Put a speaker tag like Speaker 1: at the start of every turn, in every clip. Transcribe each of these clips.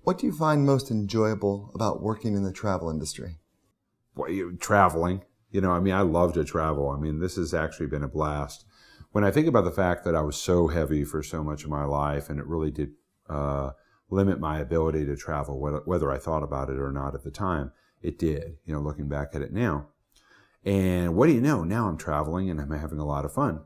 Speaker 1: What do you find most enjoyable about working in the travel industry?
Speaker 2: Well, traveling. I love to travel. This has actually been a blast. When I think about the fact that I was so heavy for so much of my life, and it really did limit my ability to travel, whether I thought about it or not at the time, it did, looking back at it now. And what do you know? Now I'm traveling and I'm having a lot of fun.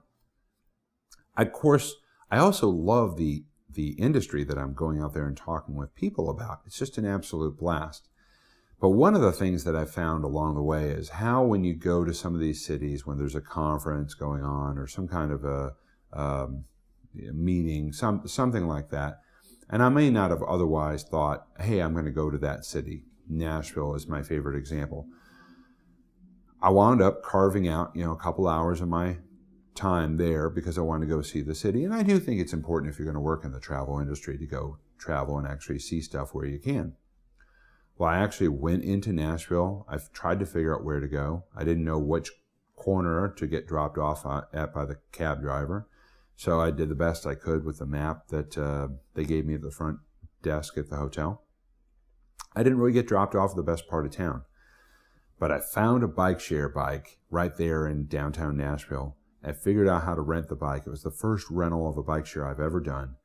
Speaker 2: Of course, I also love the industry that I'm going out there and talking with people about. It's just an absolute blast. But one of the things that I've found along the way is how when you go to some of these cities, when there's a conference going on or some kind of a meeting, something like that, and I may not have otherwise thought, hey, I'm going to go to that city. Nashville is my favorite example. I wound up carving out, a couple hours of my time there because I wanted to go see the city. And I do think it's important if you're going to work in the travel industry to go travel and actually see stuff where you can. Well, I actually went into Nashville. I've tried to figure out where to go. I didn't know which corner to get dropped off at by the cab driver. So I did the best I could with the map that they gave me at the front desk at the hotel. I didn't really get dropped off at the best part of town. But I found a bike share bike right there in downtown Nashville. I figured out how to rent the bike. It was the first rental of a bike share I've ever done.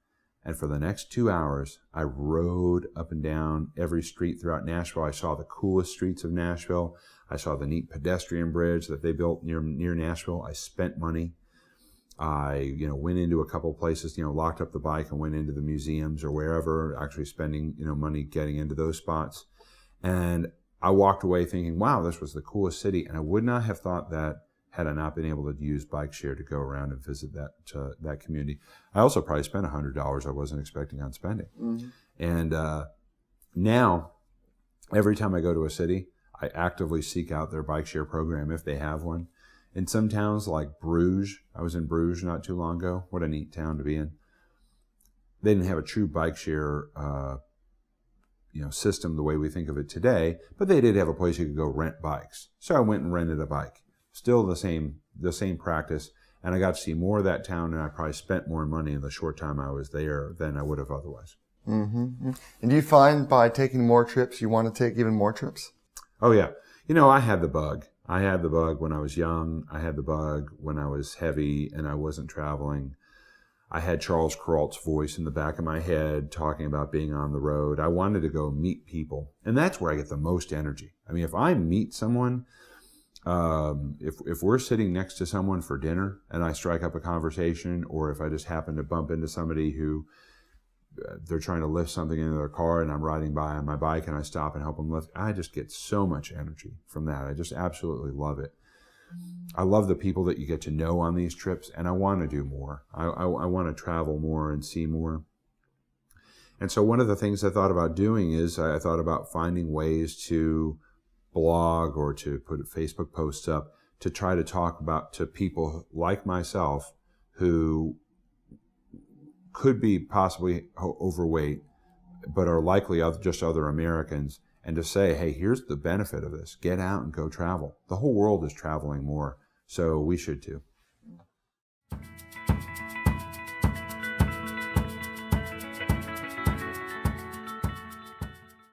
Speaker 2: And for the next 2 hours, I rode up and down every street throughout Nashville. I saw the coolest streets of Nashville. I saw the neat pedestrian bridge that they built near Nashville. I spent money. I, went into a couple of places, locked up the bike and went into the museums or wherever, actually spending, money getting into those spots. And I walked away thinking, wow, this was the coolest city. And I would not have thought that had I not been able to use bike share to go around and visit that community. I also probably spent $100 I wasn't expecting on spending. Mm-hmm. And now, every time I go to a city, I actively seek out their bike share program if they have one. In some towns like Bruges, I was in Bruges not too long ago. What a neat town to be in. They didn't have a true bike share system the way we think of it today, but they did have a place you could go rent bikes. So I went and rented a bike. Still the same practice, and I got to see more of that town, and I probably spent more money in the short time I was there than I would have otherwise.
Speaker 1: Mm-hmm. And do you find by taking more trips, you want to take even more trips?
Speaker 2: Oh, yeah. I had the bug. I had the bug when I was young. I had the bug when I was heavy and I wasn't traveling. I had Charles Kuralt's voice in the back of my head talking about being on the road. I wanted to go meet people, and that's where I get the most energy. If I meet someone, if we're sitting next to someone for dinner and I strike up a conversation, or if I just happen to bump into somebody who they're trying to lift something into their car and I'm riding by on my bike and I stop and help them lift, I just get so much energy from that. I just absolutely love it. I love the people that you get to know on these trips, and I want to do more. I want to travel more and see more. And so one of the things I thought about doing is I thought about finding ways to blog or to put Facebook posts up to try to talk about to people like myself who could be possibly overweight but are likely just other Americans, and to say, hey, here's the benefit of this. Get out and go travel. The whole world is traveling more, so we should too.